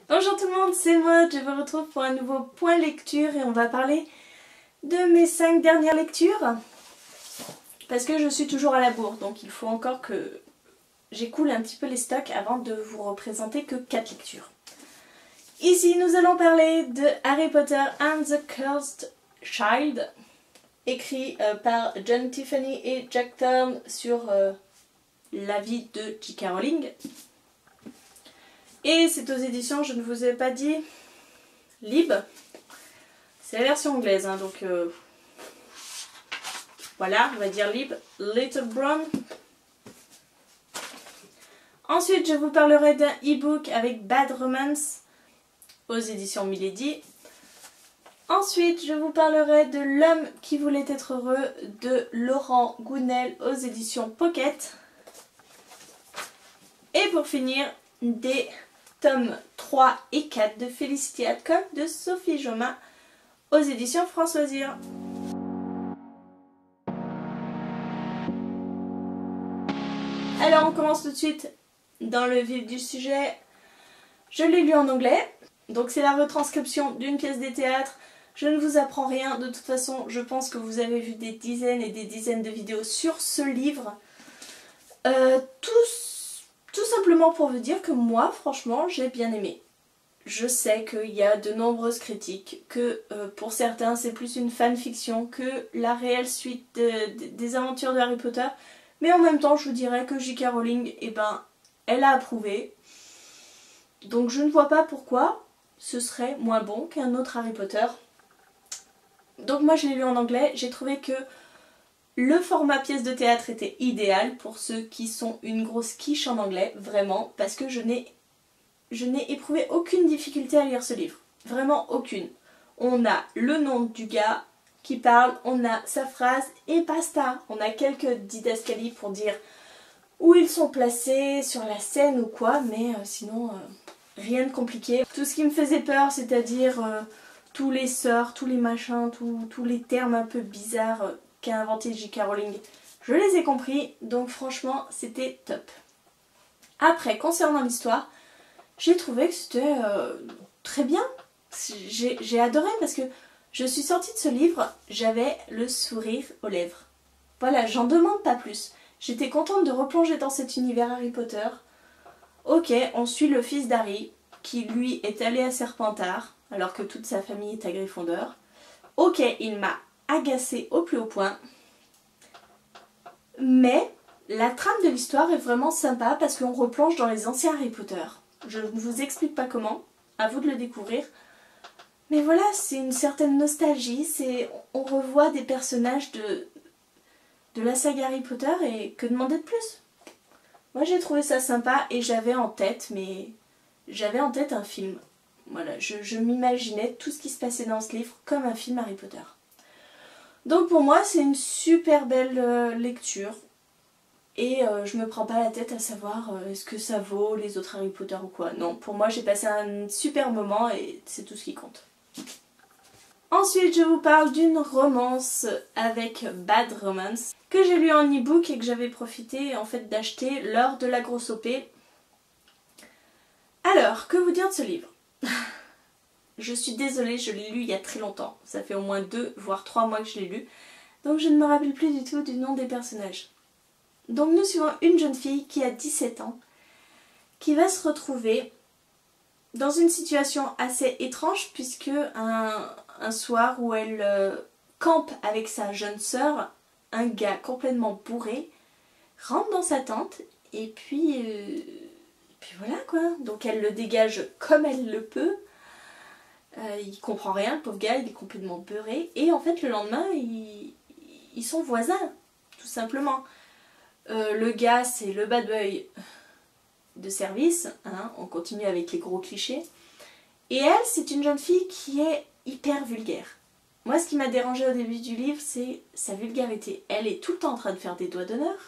Bonjour tout le monde, c'est Maud, je vous retrouve pour un nouveau point lecture et on va parler de mes 5 dernières lectures. Parce que je suis toujours à la bourre, donc il faut encore que j'écoule un petit peu les stocks avant de vous représenter que 4 lectures. Ici nous allons parler de Harry Potter and the Cursed Child, écrit par John Tiffany et Jack Thorne sur la vie de J.K. Rowling. Et c'est aux éditions, je ne vous ai pas dit, Lib. C'est la version anglaise, hein, donc voilà, on va dire Lib, Little Brown. Ensuite, je vous parlerai d'un e-book avec Bad Romance aux éditions Milady. Ensuite, je vous parlerai de L'homme qui voulait être heureux de Laurent Gounel aux éditions Pocket. Et pour finir, des tomes 3 et 4 de Felicity Hadcock de Sophie Jomain aux éditions France Loisirs. Alors on commence tout de suite dans le vif du sujet. Je l'ai lu en anglais, donc c'est la retranscription d'une pièce de théâtre. Je ne vous apprends rien, de toute façon je pense que vous avez vu des dizaines et des dizaines de vidéos sur ce livre. Tout simplement pour vous dire que moi franchement j'ai bien aimé. Je sais qu'il y a de nombreuses critiques, que pour certains c'est plus une fanfiction que la réelle suite des aventures de Harry Potter. Mais en même temps je vous dirais que J.K. Rowling, eh ben, elle a approuvé. Donc je ne vois pas pourquoi ce serait moins bon qu'un autre Harry Potter. Donc moi je l'ai lu en anglais, j'ai trouvé que le format pièce de théâtre était idéal pour ceux qui sont une grosse quiche en anglais, vraiment, parce que je n'ai éprouvé aucune difficulté à lire ce livre. Vraiment aucune. On a le nom du gars qui parle, on a sa phrase et basta. On a quelques didascalies pour dire où ils sont placés sur la scène ou quoi, mais sinon rien de compliqué. Tout ce qui me faisait peur, c'est-à-dire tous les sorts, tous les machins, tous les termes un peu bizarres qu'a inventé J.K. Rowling, je les ai compris, donc franchement c'était top. Après, concernant l'histoire, j'ai trouvé que c'était très bien. J'ai adoré parce que je suis sortie de ce livre, j'avais le sourire aux lèvres. Voilà, j'en demande pas plus. J'étais contente de replonger dans cet univers Harry Potter. Ok, on suit le fils d'Harry, qui lui est allé à Serpentard, alors que toute sa famille est à Gryffondor. Ok, il m'a agacée au plus haut point. Mais la trame de l'histoire est vraiment sympa parce qu'on replonge dans les anciens Harry Potter. Je ne vous explique pas comment, à vous de le découvrir. Mais voilà, c'est une certaine nostalgie, on revoit des personnages de la saga Harry Potter et que demander de plus? Moi j'ai trouvé ça sympa et j'avais en tête un film. Voilà, je m'imaginais tout ce qui se passait dans ce livre comme un film Harry Potter. Donc pour moi c'est une super belle lecture. Et je me prends pas la tête à savoir est-ce que ça vaut les autres Harry Potter ou quoi. Non, pour moi j'ai passé un super moment et c'est tout ce qui compte. Ensuite je vous parle d'une romance avec Bad Romance que j'ai lu en e-book et que j'avais profité en fait d'acheter lors de la grosse OP. Alors, que vous dire de ce livre? Je suis désolée, je l'ai lu il y a très longtemps. Ça fait au moins 2 voire 3 mois que je l'ai lu. Donc je ne me rappelle plus du tout du nom des personnages. Donc nous suivons une jeune fille qui a 17 ans, qui va se retrouver dans une situation assez étrange puisque un soir où elle campe avec sa jeune sœur, un gars complètement bourré rentre dans sa tente et puis voilà quoi. Donc elle le dégage comme elle le peut. Il comprend rien, le pauvre gars, il est complètement beurré. Et en fait le lendemain, ils sont voisins, tout simplement. Le gars c'est le bad boy de service, hein, on continue avec les gros clichés. Et elle c'est une jeune fille qui est hyper vulgaire. Moi ce qui m'a dérangé au début du livre c'est sa vulgarité. Elle est tout le temps en train de faire des doigts d'honneur,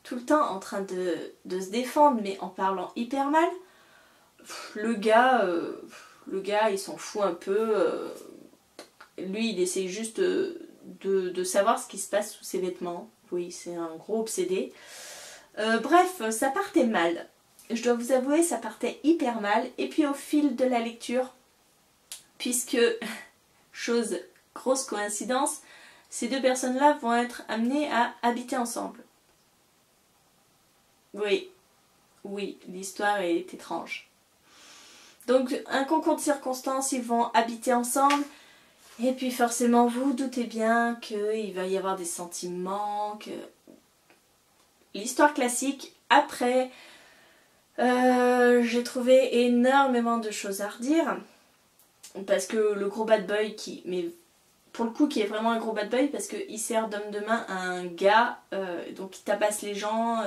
tout le temps en train de se défendre mais en parlant hyper mal. Le gars il s'en fout un peu. Lui il essaye juste de savoir ce qui se passe sous ses vêtements. Oui, c'est un gros obsédé. Bref, ça partait mal. je dois vous avouer, ça partait hyper mal. Et puis au fil de la lecture, puisque, grosse coïncidence, ces deux personnes-là vont être amenées à habiter ensemble. Oui, l'histoire est étrange. Donc, un concours de circonstances, ils vont habiter ensemble. Et puis forcément, vous doutez bien qu'il va y avoir des sentiments, que... L'histoire classique. Après, j'ai trouvé énormément de choses à redire. Parce que le gros bad boy mais pour le coup qui est vraiment un gros bad boy parce qu'il sert d'homme de main à un gars, donc il tabasse les gens,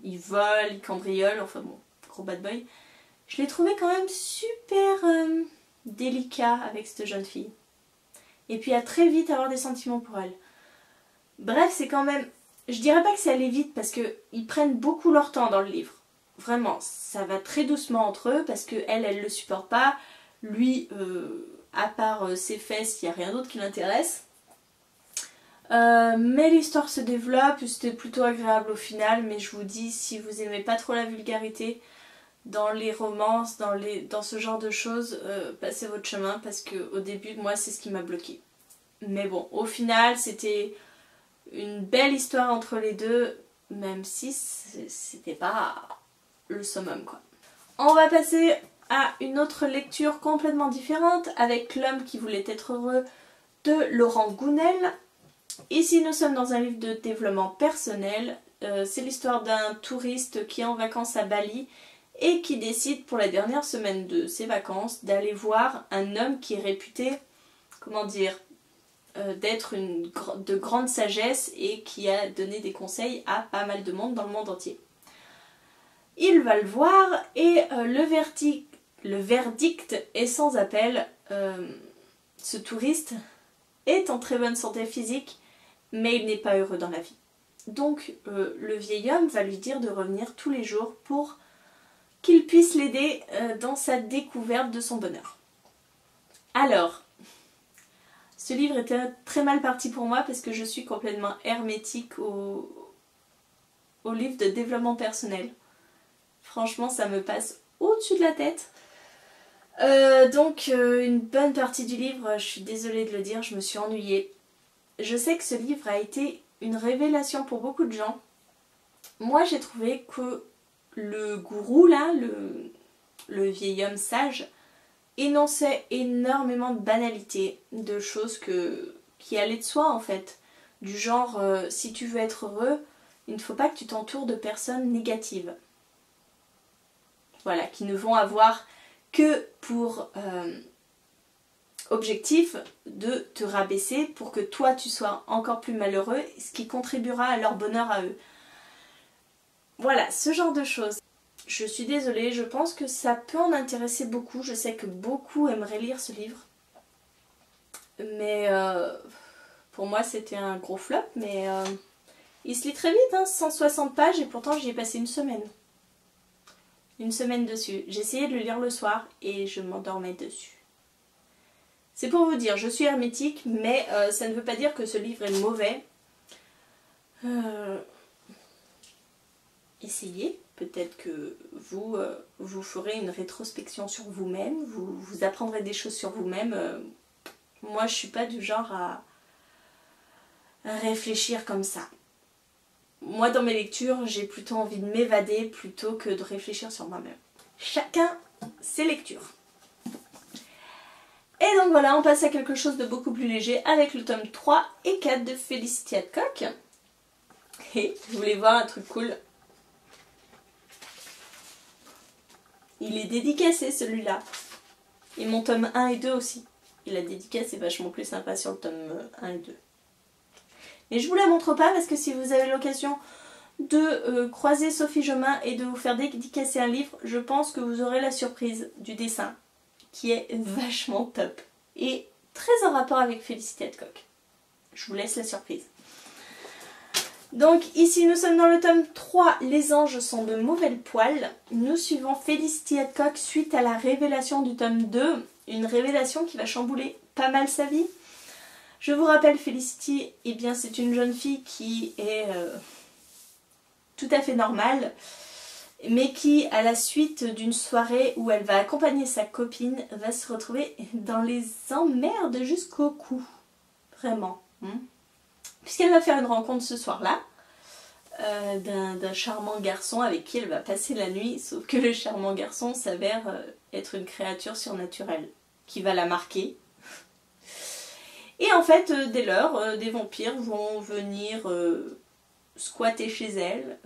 il vole, il cambriole, enfin bon, gros bad boy. Je l'ai trouvé quand même super délicat avec cette jeune fille. Et puis à très vite avoir des sentiments pour elle. Bref, c'est quand même... Je dirais pas que c'est aller vite parce qu'ils prennent beaucoup leur temps dans le livre. Vraiment, ça va très doucement entre eux parce que elle le supporte pas. Lui, à part ses fesses, il n'y a rien d'autre qui l'intéresse. Mais l'histoire se développe, c'était plutôt agréable au final. Mais je vous dis, si vous aimez pas trop la vulgarité dans les romances, dans ce genre de choses, passez votre chemin parce qu'au début, moi, c'est ce qui m'a bloqué. Mais bon, au final, c'était une belle histoire entre les deux, même si c'était pas le summum, quoi. On va passer à une autre lecture complètement différente avec L'homme qui voulait être heureux de Laurent Gounel. Ici nous sommes dans un livre de développement personnel. C'est l'histoire d'un touriste qui est en vacances à Bali et qui décide pour la dernière semaine de ses vacances d'aller voir un homme qui est réputé, comment dire, d'être de grande sagesse et qui a donné des conseils à pas mal de monde dans le monde entier. Il va le voir et le verdict est sans appel. Ce touriste est en très bonne santé physique, mais il n'est pas heureux dans la vie. Donc le vieil homme va lui dire de revenir tous les jours pour qu'il puisse l'aider dans sa découverte de son bonheur. Alors, ce livre était très mal parti pour moi parce que je suis complètement hermétique au livre de développement personnel. Franchement, ça me passe au-dessus de la tête. Donc, une bonne partie du livre, je suis désolée de le dire, je me suis ennuyée. Je sais que ce livre a été une révélation pour beaucoup de gens. Moi, j'ai trouvé que le gourou, là, le vieil homme sage, énonçait énormément de banalités, de choses qui allaient de soi, en fait. Du genre, si tu veux être heureux, il ne faut pas que tu t'entoures de personnes négatives. Voilà, qui ne vont avoir que pour objectif de te rabaisser pour que toi tu sois encore plus malheureux, ce qui contribuera à leur bonheur à eux. Voilà, ce genre de choses. Je suis désolée, je pense que ça peut en intéresser beaucoup. Je sais que beaucoup aimeraient lire ce livre. Mais pour moi c'était un gros flop, mais il se lit très vite, hein, 160 pages et pourtant j'y ai passé une semaine. Une semaine dessus. J'ai essayé de le lire le soir et je m'endormais dessus. C'est pour vous dire, je suis hermétique, mais ça ne veut pas dire que ce livre est mauvais. Essayez, peut-être que vous ferez une rétrospection sur vous-même, vous apprendrez des choses sur vous-même. Moi, je suis pas du genre à réfléchir comme ça. Moi, dans mes lectures, j'ai plutôt envie de m'évader plutôt que de réfléchir sur moi-même. Chacun ses lectures. Et donc voilà, on passe à quelque chose de beaucoup plus léger avec le tome 3 et 4 de Felicity Hadcock. Et je voulais voir un truc cool. Il est dédicacé celui-là. Et mon tome 1 et 2 aussi. Et la dédicace est vachement plus sympa sur le tome 1 et 2. Mais je vous la montre pas parce que si vous avez l'occasion de croiser Sophie Jomain et de vous faire dédicacer un livre, je pense que vous aurez la surprise du dessin qui est vachement top et très en rapport avec Felicity Hadcock. Je vous laisse la surprise. Donc ici nous sommes dans le tome 3, Les anges sont de mauvais poil. Nous suivons Felicity Hadcock suite à la révélation du tome 2, une révélation qui va chambouler pas mal sa vie. Je vous rappelle, Felicity, eh bien c'est une jeune fille qui est tout à fait normale mais qui, à la suite d'une soirée où elle va accompagner sa copine, va se retrouver dans les emmerdes jusqu'au cou. Vraiment. Puisqu'elle va faire une rencontre ce soir-là, d'un charmant garçon avec qui elle va passer la nuit, sauf que le charmant garçon s'avère être une créature surnaturelle qui va la marquer. Et en fait, dès lors, des vampires vont venir squatter chez elle,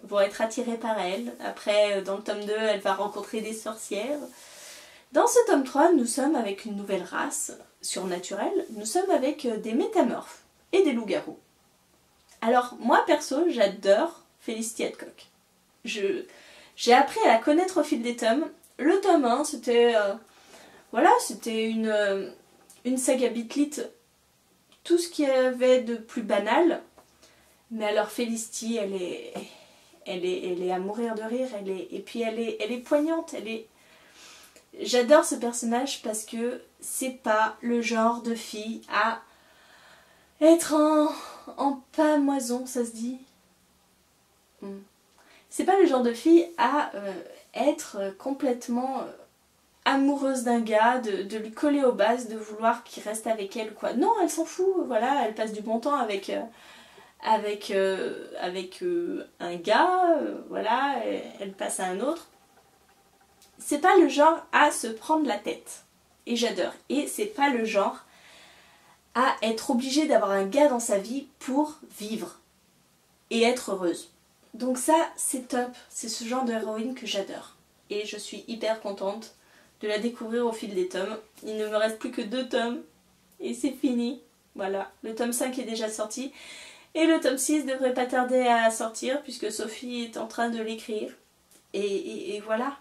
vont être attirés par elle. Après, dans le tome 2, elle va rencontrer des sorcières. Dans ce tome 3, nous sommes avec une nouvelle race surnaturelle. Nous sommes avec des métamorphes et des loups-garous. Alors, moi, perso, j'adore Felicity Hadcock. J'ai appris à la connaître au fil des tomes. Le tome 1, c'était... voilà, c'était une saga Beatlit, tout ce qu'il y avait de plus banal. Mais alors Felicity, elle est à mourir de rire, et puis elle est poignante, J'adore ce personnage parce que c'est pas le genre de fille à être en pamoison, ça se dit. C'est pas le genre de fille à être complètement amoureuse d'un gars, de lui coller aux bases, de vouloir qu'il reste avec elle, quoi. Non, elle s'en fout, voilà, elle passe du bon temps avec un gars, voilà, elle passe à un autre. C'est pas le genre à se prendre la tête. Et j'adore. Et c'est pas le genre à être obligée d'avoir un gars dans sa vie pour vivre et être heureuse. Donc ça, c'est top. C'est ce genre d'héroïne que j'adore. Et je suis hyper contente de la découvrir au fil des tomes. Il ne me reste plus que 2 tomes et c'est fini. Voilà, le tome 5 est déjà sorti. Et le tome 6 devrait pas tarder à sortir puisque Sophie est en train de l'écrire. Et voilà.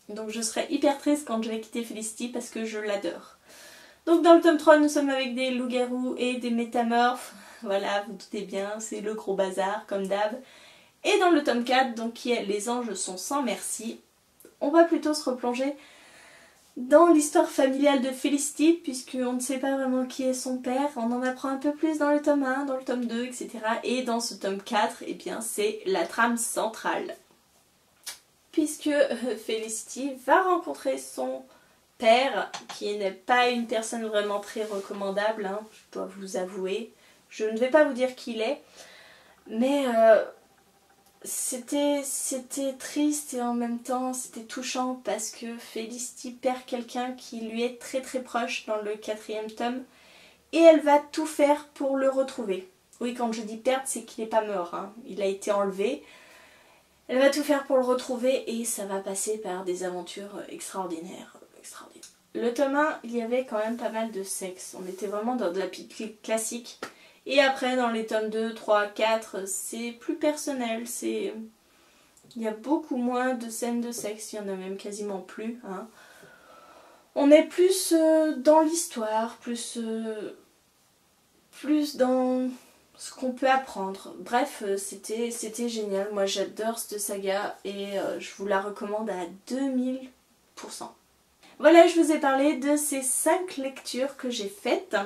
Donc je serai hyper triste quand je vais quitter Felicity parce que je l'adore. Donc dans le tome 3, nous sommes avec des loups-garous et des métamorphes. Voilà, vous doutez bien, c'est le gros bazar comme d'hab. Et dans le tome 4, donc qui est Les anges sont sans merci, on va plutôt se replonger dans l'histoire familiale de Felicity, puisqu'on ne sait pas vraiment qui est son père. On en apprend un peu plus dans le tome 1, dans le tome 2, etc. Et dans ce tome 4, eh bien, c'est la trame centrale. Puisque Felicity va rencontrer son père, qui n'est pas une personne vraiment très recommandable, hein, je dois vous avouer. Je ne vais pas vous dire qui il est, mais c'était triste et en même temps c'était touchant parce que Felicity perd quelqu'un qui lui est très très proche dans le 4e tome et elle va tout faire pour le retrouver. Oui, quand je dis perdre, c'est qu'il n'est pas mort, hein. Il a été enlevé. Elle va tout faire pour le retrouver et ça va passer par des aventures extraordinaires. Le tome 1, il y avait quand même pas mal de sexe. On était vraiment dans de la pique classique. Et après, dans les tomes 2, 3, 4, c'est plus personnel. Il y a beaucoup moins de scènes de sexe. Il y en a même quasiment plus. Hein. On est plus dans l'histoire, plus dans ce qu'on peut apprendre. Bref, c'était génial. Moi, j'adore cette saga et je vous la recommande à 2000%. Voilà, je vous ai parlé de ces 5 lectures que j'ai faites.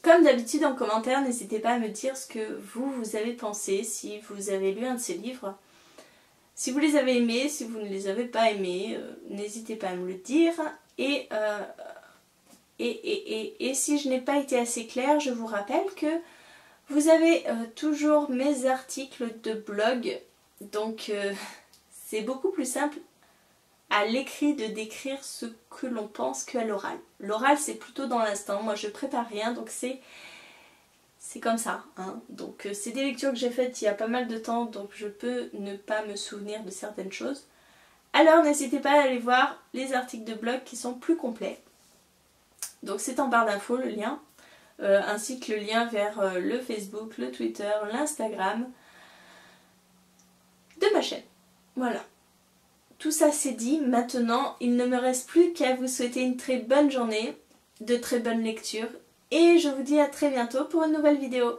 Comme d'habitude en commentaire, n'hésitez pas à me dire ce que vous avez pensé, si vous avez lu un de ces livres. Si vous les avez aimés, si vous ne les avez pas aimés, n'hésitez pas à me le dire. Et si je n'ai pas été assez claire, je vous rappelle que vous avez toujours mes articles de blog. Donc c'est beaucoup plus simple à l'écrit de décrire ce que l'on pense qu'à l'oral. L'oral, c'est plutôt dans l'instant. Moi, je prépare rien, donc c'est comme ça. Hein. Donc, c'est des lectures que j'ai faites il y a pas mal de temps, donc je peux ne pas me souvenir de certaines choses. Alors, n'hésitez pas à aller voir les articles de blog qui sont plus complets. Donc, c'est en barre d'infos, le lien. Ainsi que le lien vers le Facebook, le Twitter, l'Instagram de ma chaîne. Voilà. Tout ça c'est dit, maintenant il ne me reste plus qu'à vous souhaiter une très bonne journée, de très bonnes lectures et je vous dis à très bientôt pour une nouvelle vidéo.